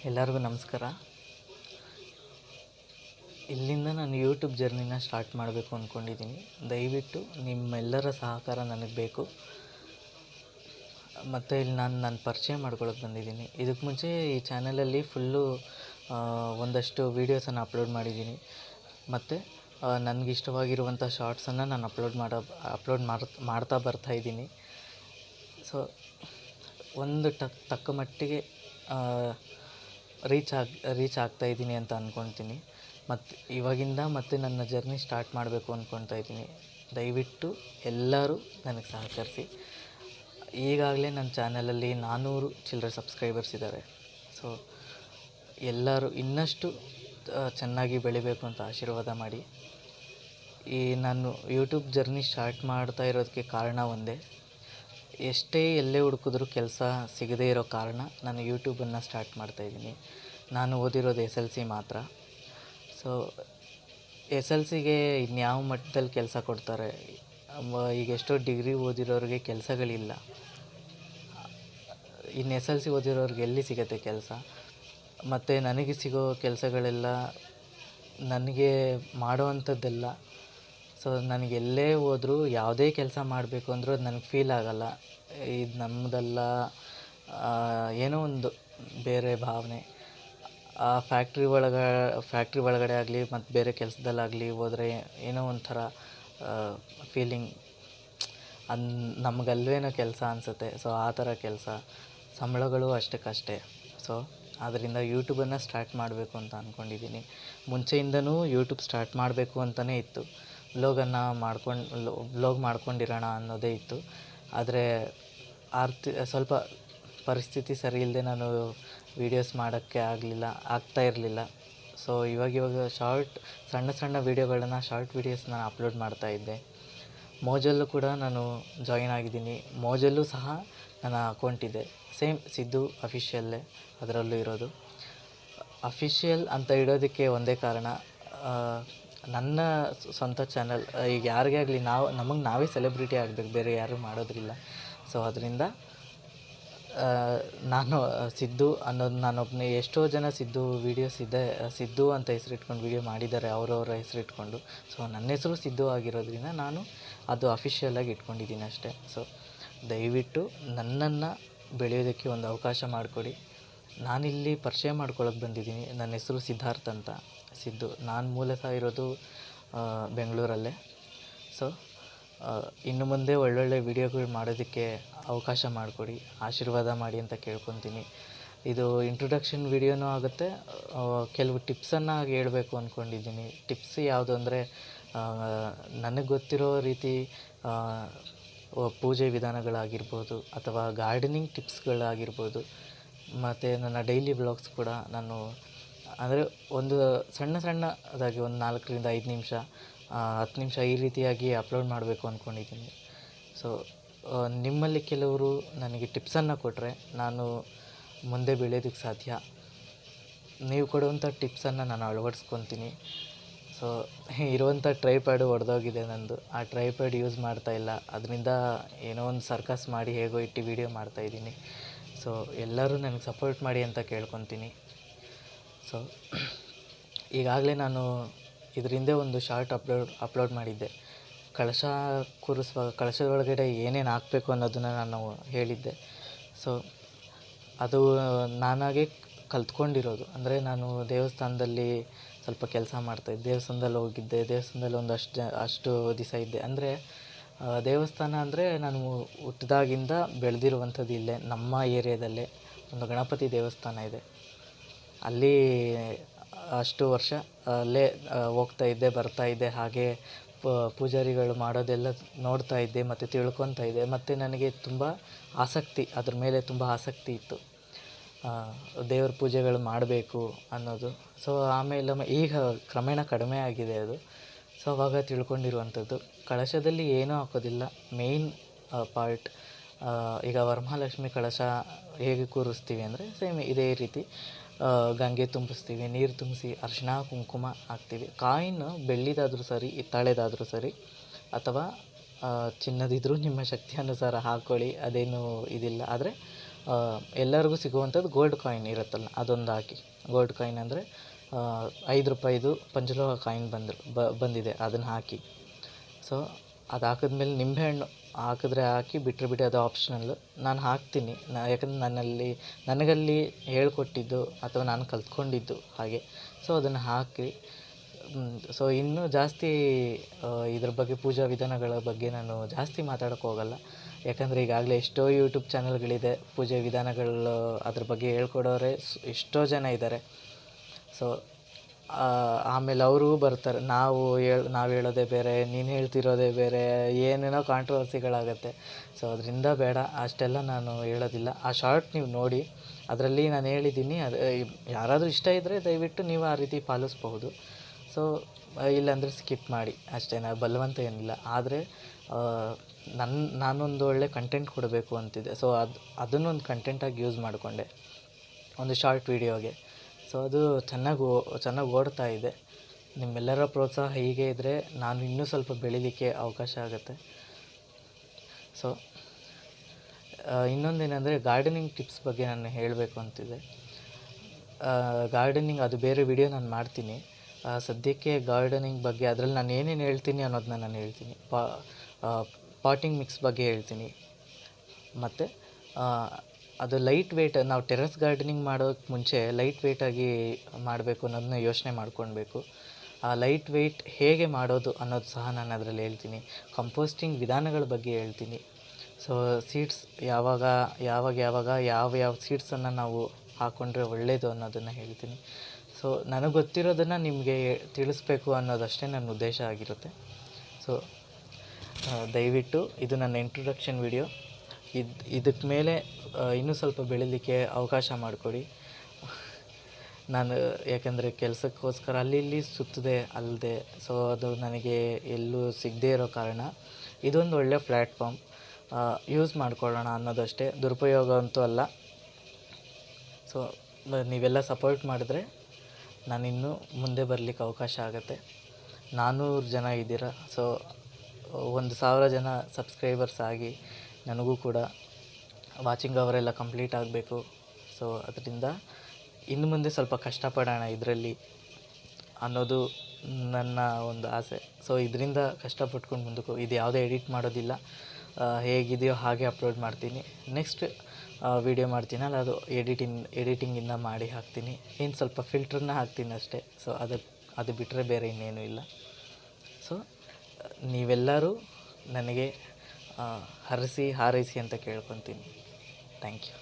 ಎಲ್ಲರಿಗೂ ನಮಸ್ಕಾರ. ಇಲ್ಲಿಂದ ನಾನು ಯೂಟ್ಯೂಬ್ ಜರ್ನಿನ ಸ್ಟಾರ್ಟ್ ಮಾಡಬೇಕು ಅಂದ್ಕೊಂಡಿದ್ದೀನಿ. ದಯವಿಟ್ಟು ನಿಮ್ಮೆಲ್ಲರ ಸಹಕಾರ ನನಗೆ ಬೇಕು. ಮತ್ತು ಇಲ್ಲಿ ನಾನು ಪರಿಚಯ ಮಾಡ್ಕೊಳ್ಳೋಕೆ ಬಂದಿದ್ದೀನಿ. ಇದಕ್ಕೆ ಮುಂಚೆ ಈ ಚಾನಲಲ್ಲಿ ಫುಲ್ಲು ಒಂದಷ್ಟು ವೀಡಿಯೋಸನ್ನು ಅಪ್ಲೋಡ್ ಮಾಡಿದ್ದೀನಿ. ಮತ್ತು ನನಗಿಷ್ಟವಾಗಿರುವಂಥ ಶಾರ್ಟ್ಸನ್ನು ನಾನು ಅಪ್ಲೋಡ್ ಮಾಡ್ತಾ ಬರ್ತಾಯಿದ್ದೀನಿ. ಸೊ ಒಂದು ತಕ್ಕ ಮಟ್ಟಿಗೆ ರೀಚ್ ಆಗ್ತಾಯಿದ್ದೀನಿ ಅಂತ ಅಂದ್ಕೊಳ್ತೀನಿ. ಮತ್ತು ಇವಾಗಿಂದ ಮತ್ತೆ ನನ್ನ ಜರ್ನಿ ಸ್ಟಾರ್ಟ್ ಮಾಡಬೇಕು ಅಂದ್ಕೊಳ್ತಾ ಇದ್ದೀನಿ. ದಯವಿಟ್ಟು ಎಲ್ಲರೂ ನನಗೆ ಸಹಕರಿಸಿ. ಈಗಾಗಲೇ ನನ್ನ ಚಾನಲಲ್ಲಿ 400 ಚಿಲ್ಲರೆ ಸಬ್ಸ್ಕ್ರೈಬರ್ಸ್ ಇದ್ದಾರೆ. ಸೊ ಎಲ್ಲರೂ ಇನ್ನಷ್ಟು ಚೆನ್ನಾಗಿ ಬೆಳಿಬೇಕು ಅಂತ ಆಶೀರ್ವಾದ ಮಾಡಿ. ನಾನು ಯೂಟ್ಯೂಬ್ ಜರ್ನಿ ಸ್ಟಾರ್ಟ್ ಮಾಡ್ತಾ ಇರೋದಕ್ಕೆ ಕಾರಣ ಒಂದೇ. ಎಲ್ಲೇ ಹುಡುಕಿದ್ರೂ ಕೆಲಸ ಸಿಗದೇ ಇರೋ ಕಾರಣ ನಾನು ಯೂಟ್ಯೂಬನ್ನು ಸ್ಟಾರ್ಟ್ ಮಾಡ್ತಾಯಿದ್ದೀನಿ. ನಾನು ಓದಿರೋದು SLC ಮಾತ್ರ. ಸೊ SLCಗೆ ಇನ್ಯಾವ ಮಟ್ಟದಲ್ಲಿ ಕೆಲಸ ಕೊಡ್ತಾರೆ? ಈಗ ಎಷ್ಟೋ ಡಿಗ್ರಿ ಓದಿರೋರಿಗೆ ಕೆಲಸಗಳಿಲ್ಲ. ಇನ್ನು SLC ಓದಿರೋರಿಗೆ ಎಲ್ಲಿ ಸಿಗುತ್ತೆ ಕೆಲಸ? ಮತ್ತು ನನಗೆ ಸಿಗೋ ಕೆಲಸಗಳೆಲ್ಲ ನನಗೆ ಮಾಡೋವಂಥದ್ದೆಲ್ಲ. ಸೊ ನನಗೆಲ್ಲೇ ಹೋದರೂ ಯಾವುದೇ ಕೆಲಸ ಮಾಡಬೇಕು ಅಂದರೂ ಅದು ನನಗೆ ಫೀಲ್ ಆಗೋಲ್ಲ. ಇದು ನಮ್ಮದಲ್ಲ, ಏನೋ ಒಂದು ಬೇರೆ ಭಾವನೆ. ಆ ಫ್ಯಾಕ್ಟ್ರಿ ಒಳಗಡೆ ಆಗಲಿ ಮತ್ತು ಬೇರೆ ಕೆಲಸದಲ್ಲಾಗಲಿ ಹೋದರೆ ಏನೋ ಒಂಥರ ಫೀಲಿಂಗ್, ನಮಗಲ್ವೇನೋ ಕೆಲಸ ಅನಿಸುತ್ತೆ. ಸೊ ಆ ಥರ ಕೆಲಸ, ಸಂಬಳಗಳು ಅಷ್ಟಕ್ಕಷ್ಟೇ. ಸೊ ಆದ್ದರಿಂದ ಯೂಟ್ಯೂಬನ್ನು ಸ್ಟಾರ್ಟ್ ಮಾಡಬೇಕು ಅಂತ ಅಂದ್ಕೊಂಡಿದ್ದೀನಿ. ಮುಂಚೆಯಿಂದನೂ ಯೂಟ್ಯೂಬ್ ಸ್ಟಾರ್ಟ್ ಮಾಡಬೇಕು ಅಂತಲೇ ಇತ್ತು. ವ್ಲಾಗ್ ಮಾಡ್ಕೊಂಡಿರೋಣ ಅನ್ನೋದೇ ಇತ್ತು. ಆದರೆ ಸ್ವಲ್ಪ ಪರಿಸ್ಥಿತಿ ಸರಿ ಇಲ್ಲದೆ ನಾನು ವೀಡಿಯೋಸ್ ಮಾಡೋಕ್ಕೆ ಆಗ್ತಾ ಇರಲಿಲ್ಲ. ಸೊ ಇವಾಗ ಸಣ್ಣ ವೀಡಿಯೋಗಳನ್ನ ಶಾರ್ಟ್ ವೀಡಿಯೋಸ್ನ ಅಪ್ಲೋಡ್ ಮಾಡ್ತಾಯಿದ್ದೆ. ಮೋಜಲ್ಲೂ ಕೂಡ ನಾನು ಜಾಯಿನ್ ಆಗಿದ್ದೀನಿ. ಮೋಜಲ್ಲೂ ಸಹ ನನ್ನ ಅಕೌಂಟ್ ಇದೆ, ಸೇಮ್ ಸಿದ್ದು ಅಫಿಷಿಯಲ್ಲೇ ಅದರಲ್ಲೂ ಇರೋದು. ಅಫಿಷಿಯಲ್ ಅಂತ ಇಡೋದಕ್ಕೆ ಒಂದೇ ಕಾರಣ, ನನ್ನ ಸ್ವಂತ ಚಾನಲ್. ಈಗ ಯಾರಿಗೇ ಆಗಲಿ ನಮಗೆ ನಾವೇ ಸೆಲೆಬ್ರಿಟಿ ಆಗಬೇಕು, ಬೇರೆ ಯಾರೂ ಮಾಡೋದ್ರಿಲ್ಲ. ಸೊ ಅದರಿಂದ ನಾನು ಸಿದ್ದು ಅನ್ನೋದು ನಾನೊಬ್ಬನೇ. ಎಷ್ಟೋ ಜನ ಸಿದ್ದು ವೀಡಿಯೋಸ್ ಇದೆ, ಸಿದ್ದು ಅಂತ ಹೆಸರಿಟ್ಕೊಂಡು ವೀಡಿಯೋ ಮಾಡಿದ್ದಾರೆ, ಅವರವರ ಹೆಸರಿಟ್ಕೊಂಡು. ಸೊ ನನ್ನ ಹೆಸರು ಸಿದ್ದು ಆಗಿರೋದ್ರಿಂದ ನಾನು ಅದು ಅಫಿಷಿಯಲಾಗಿ ಇಟ್ಕೊಂಡಿದ್ದೀನಿ ಅಷ್ಟೇ. ಸೊ ದಯವಿಟ್ಟು ನನ್ನನ್ನು ಬೆಳೆಯೋದಕ್ಕೆ ಒಂದು ಅವಕಾಶ ಮಾಡಿಕೊಡಿ. ನಾನಿಲ್ಲಿ ಪರಿಚಯ ಮಾಡ್ಕೊಳ್ಳೋಕೆ ಬಂದಿದ್ದೀನಿ. ನನ್ನ ಹೆಸರು ಸಿದ್ಧಾರ್ಥ್ ಅಂತ, ಸಿದ್ದು. ನಾನು ಮೂಲತಃ ಇರೋದು ಬೆಂಗಳೂರಲ್ಲೇ. ಸೊ ಇನ್ನು ಮುಂದೆ ಒಳ್ಳೊಳ್ಳೆ ವೀಡಿಯೋಗಳು ಮಾಡೋದಕ್ಕೆ ಅವಕಾಶ ಮಾಡಿಕೊಡಿ, ಆಶೀರ್ವಾದ ಮಾಡಿ ಅಂತ ಕೇಳ್ಕೊತೀನಿ. ಇದು ಇಂಟ್ರೊಡಕ್ಷನ್ ವೀಡಿಯೋನೂ ಆಗುತ್ತೆ. ಕೆಲವು ಟಿಪ್ಸನ್ನು ಹೇಳಬೇಕು ಅಂದ್ಕೊಂಡಿದ್ದೀನಿ. ಟಿಪ್ಸ್ ಯಾವುದು ಅಂದರೆ, ನನಗೆ ಗೊತ್ತಿರೋ ರೀತಿ ಪೂಜೆ ವಿಧಾನಗಳಾಗಿರ್ಬೋದು, ಅಥವಾ ಗಾರ್ಡನಿಂಗ್ ಟಿಪ್ಸ್ಗಳಾಗಿರ್ಬೋದು. ಮತ್ತು ನನ್ನ ಡೈಲಿ ವ್ಲಾಗ್ಸ್ ಕೂಡ ನಾನು ಅಂದರೆ ಒಂದು ಸಣ್ಣದಾಗಿ ಒಂದು 4ರಿಂದ 5 ನಿಮಿಷ, 10 ನಿಮಿಷ ಈ ರೀತಿಯಾಗಿ ಅಪ್ಲೋಡ್ ಮಾಡಬೇಕು ಅಂದ್ಕೊಂಡಿದ್ದೀನಿ. ಸೊ ನಿಮ್ಮಲ್ಲಿ ಕೆಲವರು ನನಗೆ ಟಿಪ್ಸನ್ನು ಕೊಟ್ಟರೆ ನಾನು ಮುಂದೆ ಬೆಳೆಯೋದಕ್ಕೆ ಸಾಧ್ಯ. ನೀವು ಕೊಡುವಂಥ ಟಿಪ್ಸನ್ನು ನಾನು ಅಳವಡಿಸ್ಕೊತೀನಿ. ಸೊ ಇರುವಂಥ ಟ್ರೈಪ್ಯಾಡು ಒಡೆದೋಗಿದೆ ನಂದು. ಆ ಟ್ರೈಪ್ಯಾಡ್ ಯೂಸ್ ಮಾಡ್ತಾಯಿಲ್ಲ. ಅದರಿಂದ ಏನೋ ಒಂದು ಸರ್ಕಸ್ ಮಾಡಿ ಹೇಗೋ ಇಟ್ಟು ವೀಡಿಯೋ ಮಾಡ್ತಾಯಿದ್ದೀನಿ. ಸೊ ಎಲ್ಲರೂ ನನಗೆ ಸಪೋರ್ಟ್ ಮಾಡಿ ಅಂತ ಕೇಳ್ಕೊತೀನಿ. ಸೊ ಈಗಾಗಲೇ ನಾನು ಇದ್ರ ಹಿಂದೆ ಒಂದು ಶಾರ್ಟ್ ಅಪ್ಲೋಡ್ ಮಾಡಿದ್ದೆ. ಕಳಶದ ಒಳಗಡೆ ಏನೇನು ಹಾಕಬೇಕು ಅನ್ನೋದನ್ನು ನಾನು ಹೇಳಿದ್ದೆ. ಸೊ ಅದು ನಾನಾಗೆ ಕಲ್ತ್ಕೊಂಡಿರೋದು. ಅಂದರೆ ನಾನು ದೇವಸ್ಥಾನದಲ್ಲಿ ಸ್ವಲ್ಪ ಕೆಲಸ ಮಾಡ್ತಾಯಿದ್ದೆ, ದೇವಸ್ಥಾನದಲ್ಲಿ ಹೋಗಿದ್ದೆ. ದೇವಸ್ಥಾನದಲ್ಲಿ ಅಷ್ಟು ದಿವಸ ಇದ್ದೆ. ಅಂದರೆ ದೇವಸ್ಥಾನ ಅಂದರೆ ನಾನು ಹುಟ್ಟಿದಾಗಿಂದ ಬೆಳೆದಿರುವಂಥದ್ದು ಇಲ್ಲೇ ನಮ್ಮ ಏರಿಯಾದಲ್ಲೇ ಒಂದು ಗಣಪತಿ ದೇವಸ್ಥಾನ ಇದೆ. ಅಲ್ಲಿ ಅಷ್ಟು ವರ್ಷ ಅಲ್ಲೇ ಹೋಗ್ತಾಯಿದ್ದೆ, ಬರ್ತಾಯಿದ್ದೆ. ಹಾಗೆ ಪೂಜಾರಿಗಳು ಮಾಡೋದೆಲ್ಲ ನೋಡ್ತಾಯಿದ್ದೆ ಮತ್ತು ತಿಳ್ಕೊತಾ ಇದ್ದೆ. ಮತ್ತು ನನಗೆ ತುಂಬ ಅದ್ರ ಮೇಲೆ ತುಂಬ ಆಸಕ್ತಿ ಇತ್ತು, ದೇವ್ರ ಪೂಜೆಗಳು ಮಾಡಬೇಕು ಅನ್ನೋದು. ಸೊ ಆಮೇಲೆ ಈಗ ಕ್ರಮೇಣ ಕಡಿಮೆ ಆಗಿದೆ ಅದು. ಸೊ ಆವಾಗ ತಿಳ್ಕೊಂಡಿರುವಂಥದ್ದು, ಕಳಶದಲ್ಲಿ ಏನೂ ಹಾಕೋದಿಲ್ಲ. ಮೇಯ್ನ್ ಪಾರ್ಟ್, ಈಗ ವರಮಹಾಲಕ್ಷ್ಮಿ ಕಳಶ ಹೇಗೆ ಕೂರಿಸ್ತೀವಿ ಅಂದರೆ ಸೇಮ್ ಇದೇ ರೀತಿ ಗಂಗೆ ತುಂಬಿಸ್ತೀವಿ, ನೀರು ತುಂಬಿಸಿ ಅರಿಶಿಣ ಕುಂಕುಮ ಹಾಕ್ತೀವಿ. ಕಾಯಿನ್ ಬೆಳ್ಳಿದಾದರೂ ಸರಿ, ಹಿತ್ತಾಳೆದಾದರೂ ಸರಿ, ಅಥವಾ ಚಿನ್ನದಿದ್ದರೂ ನಿಮ್ಮ ಶಕ್ತಿ ಅನುಸಾರ ಹಾಕ್ಕೊಳ್ಳಿ, ಅದೇನು ಇದಿಲ್ಲ. ಆದರೆ ಎಲ್ಲರಿಗೂ ಸಿಗುವಂಥದ್ದು ಗೋಲ್ಡ್ ಕಾಯಿನ್ ಇರುತ್ತಲ್ಲ ಅದೊಂದು ಹಾಕಿ. ಗೋಲ್ಡ್ ಕಾಯಿನ್ ಅಂದರೆ 5 ರೂಪಾಯಿದು ಪಂಚಲೋಹ ಕಾಯಿನ್ ಬಂದಿದೆ, ಅದನ್ನು ಹಾಕಿ. ಸೊ ಅದು ಹಾಕಿದ್ಮೇಲೆ ನಿಂಬೆಹಣ್ಣು ಹಾಕಿದ್ರೆ ಹಾಕಿ, ಬಿಟ್ಟರೆ ಬಿಡಿ, ಅದು ಆಪ್ಷನಲ್ಲು. ನಾನು ಹಾಕ್ತೀನಿ, ಯಾಕಂದರೆ ನನಗಲ್ಲಿ ಹೇಳ್ಕೊಟ್ಟಿದ್ದು ಅಥವಾ ನಾನು ಕಲ್ತ್ಕೊಂಡಿದ್ದು ಹಾಗೆ. ಸೊ ಅದನ್ನು ಹಾಕಿ. ಸೊ ಇನ್ನೂ ಜಾಸ್ತಿ ಇದ್ರ ಬಗ್ಗೆ, ಪೂಜಾ ವಿಧಾನಗಳ ಬಗ್ಗೆ ನಾನು ಜಾಸ್ತಿ ಮಾತಾಡೋಕ್ಕೆ ಹೋಗಲ್ಲ. ಯಾಕಂದರೆ ಈಗಾಗಲೇ ಎಷ್ಟೋ ಯೂಟ್ಯೂಬ್ ಚಾನಲ್ಗಳಿದೆ, ಪೂಜೆ ವಿಧಾನಗಳು ಅದ್ರ ಬಗ್ಗೆ ಹೇಳ್ಕೊಡೋರೆ ಎಷ್ಟೋ ಜನ ಇದ್ದಾರೆ. ಸೊ ಆಮೇಲೆ ಅವರೂ ಬರ್ತಾರೆ, ನಾವು ಹೇಳೋದೇ ಬೇರೆ, ನೀನು ಹೇಳ್ತಿರೋದೇ ಬೇರೆ, ಏನೇನೋ ಕಾಂಟ್ರವರ್ಸಿಗಳಾಗತ್ತೆ. ಸೊ ಅದರಿಂದ ಬೇಡ, ಅಷ್ಟೆಲ್ಲ ನಾನು ಹೇಳೋದಿಲ್ಲ. ಆ ಶಾರ್ಟ್ ನೀವು ನೋಡಿ, ಅದರಲ್ಲಿ ನಾನು ಹೇಳಿದ್ದೀನಿ. ಅದು ಯಾರಾದರೂ ಇಷ್ಟ ಇದ್ದರೆ ದಯವಿಟ್ಟು ನೀವು ಆ ರೀತಿ ಪಾಲಿಸ್ಬಹುದು. ಸೊ ಇಲ್ಲಾಂದರೆ ಸ್ಕಿಪ್ ಮಾಡಿ ಅಷ್ಟೇ, ಬಲವಂತ ಏನಿಲ್ಲ. ಆದರೆ ನಾನೊಂದು ಒಳ್ಳೆ ಕಂಟೆಂಟ್ ಕೊಡಬೇಕು ಅಂತಿದೆ. ಸೊ ಅದನ್ನೊಂದು ಕಂಟೆಂಟಾಗಿ ಯೂಸ್ ಮಾಡಿಕೊಂಡೆ ಒಂದು ಶಾರ್ಟ್ ವೀಡಿಯೋಗೆ. ಸೊ ಅದು ಚೆನ್ನಾಗಿ ಓಡ್ತಾ ಇದೆ. ನಿಮ್ಮೆಲ್ಲರ ಪ್ರೋತ್ಸಾಹ ಹೀಗೆ ಇದ್ದರೆ ನಾನು ಇನ್ನೂ ಸ್ವಲ್ಪ ಬೆಳೀಲಿಕ್ಕೆ ಅವಕಾಶ ಆಗುತ್ತೆ. ಸೊ ಇನ್ನೊಂದೇನೆಂದರೆ ಗಾರ್ಡನಿಂಗ್ ಟಿಪ್ಸ್ ಬಗ್ಗೆ ನಾನು ಹೇಳಬೇಕು ಅಂತಿದೆ. ಗಾರ್ಡನಿಂಗ್ ಅದು ಬೇರೆ ವಿಡಿಯೋ ನಾನು ಮಾಡ್ತೀನಿ. ಸದ್ಯಕ್ಕೆ ಗಾರ್ಡನಿಂಗ್ ಬಗ್ಗೆ ಅದರಲ್ಲಿ ನಾನು ಏನೇನು ಹೇಳ್ತೀನಿ ಅನ್ನೋದನ್ನ ನಾನು ಹೇಳ್ತೀನಿ. ಪಾಟಿಂಗ್ ಮಿಕ್ಸ್ ಬಗ್ಗೆ ಹೇಳ್ತೀನಿ. ಮತ್ತು ಅದು ಲೈಟ್ ವೆಯ್ಟ್, ನಾವು ಟೆರೆಸ್ ಗಾರ್ಡನಿಂಗ್ ಮಾಡೋಕ್ಕೆ ಮುಂಚೆ ಲೈಟ್ ವೆಯ್ಟಾಗಿ ಮಾಡಬೇಕು ಅನ್ನೋದನ್ನ ಯೋಚನೆ ಮಾಡ್ಕೊಳ್ಬೇಕು. ಆ ಲೈಟ್ ವೆಯ್ಟ್ ಹೇಗೆ ಮಾಡೋದು ಅನ್ನೋದು ಸಹ ನಾನು ಅದರಲ್ಲಿ ಹೇಳ್ತೀನಿ. ಕಂಪೋಸ್ಟಿಂಗ್ ವಿಧಾನಗಳ ಬಗ್ಗೆ ಹೇಳ್ತೀನಿ. ಸೊ ಸೀಡ್ಸ್ ಯಾವ ಸೀಡ್ಸನ್ನು ನಾವು ಹಾಕ್ಕೊಂಡ್ರೆ ಒಳ್ಳೆಯದು ಅನ್ನೋದನ್ನು ಹೇಳ್ತೀನಿ. ಸೊ ನನಗೆ ಗೊತ್ತಿರೋದನ್ನು ನಿಮಗೆ ತಿಳಿಸ್ಬೇಕು ಅನ್ನೋದಷ್ಟೇ ನನ್ನ ಉದ್ದೇಶ ಆಗಿರುತ್ತೆ. ಸೊ ದಯವಿಟ್ಟು ಇದು ನನ್ನ ಇಂಟ್ರೊಡಕ್ಷನ್ ವಿಡಿಯೋ. ಇದಕ್ಕೆ ಮೇಲೆ ಇನ್ನೂ ಸ್ವಲ್ಪ ಬೆಳೀಲಿಕ್ಕೆ ಅವಕಾಶ ಮಾಡಿಕೊಡಿ. ನಾನು ಯಾಕಂದರೆ ಕೆಲಸಕ್ಕೋಸ್ಕರ ಅಲ್ಲಿ ಇಲ್ಲಿ ಸುತ್ತದೆ ಅಲ್ಲದೆ, ಸೊ ಅದು ನನಗೆ ಎಲ್ಲೂ ಸಿಗದೇ ಇರೋ ಕಾರಣ ಇದೊಂದು ಒಳ್ಳೆಯ ಪ್ಲ್ಯಾಟ್ಫಾರ್ಮ್, ಯೂಸ್ ಮಾಡ್ಕೊಳ್ಳೋಣ ಅನ್ನೋದಷ್ಟೇ, ದುರುಪಯೋಗ ಅಂತೂ ಅಲ್ಲ. ಸೊ ನೀವೆಲ್ಲ ಸಪೋರ್ಟ್ ಮಾಡಿದ್ರೆ ನಾನಿನ್ನೂ ಮುಂದೆ ಬರಲಿಕ್ಕೆ ಅವಕಾಶ ಆಗುತ್ತೆ. 400 ಜನ ಇದ್ದೀರಾ. ಸೊ 1,000 ಜನ ಸಬ್ಸ್ಕ್ರೈಬರ್ಸ್ ಆಗಿ ನನಗೂ ಕೂಡ ವಾಚಿಂಗ್ ಅವರೆಲ್ಲ ಕಂಪ್ಲೀಟ್ ಆಗಬೇಕು. ಸೊ ಅದರಿಂದ ಇನ್ನು ಮುಂದೆ ಸ್ವಲ್ಪ ಕಷ್ಟಪಡೋಣ ಇದರಲ್ಲಿ ಅನ್ನೋದು ನನ್ನ ಒಂದು ಆಸೆ. ಸೊ ಇದರಿಂದ ಕಷ್ಟಪಟ್ಕೊಂಡು ಮುಂದಕ್ಕೆ ಇದು ಯಾವುದೇ ಎಡಿಟ್ ಮಾಡೋದಿಲ್ಲ, ಹೇಗಿದೆಯೋ ಹಾಗೆ ಅಪ್ಲೋಡ್ ಮಾಡ್ತೀನಿ. ನೆಕ್ಸ್ಟ್ ವೀಡಿಯೋ ಮಾಡ್ತೀನಲ್ಲ, ಅದು ಎಡಿಟಿಂಗಿಂದ ಮಾಡಿ ಹಾಕ್ತೀನಿ. ಇನ್ನು ಸ್ವಲ್ಪ ಫಿಲ್ಟ್ರನ್ನ ಹಾಕ್ತೀನಿ ಅಷ್ಟೇ. ಸೊ ಅದು ಬಿಟ್ಟರೆ ಬೇರೆ ಇನ್ನೇನೂ ಇಲ್ಲ. ಸೊ ನೀವೆಲ್ಲರೂ ನನಗೆ ಹರಸಿ ಹಾರೈಸಿ ಅಂತ ಕೇಳ್ಕೊತೀನಿ. Thank you.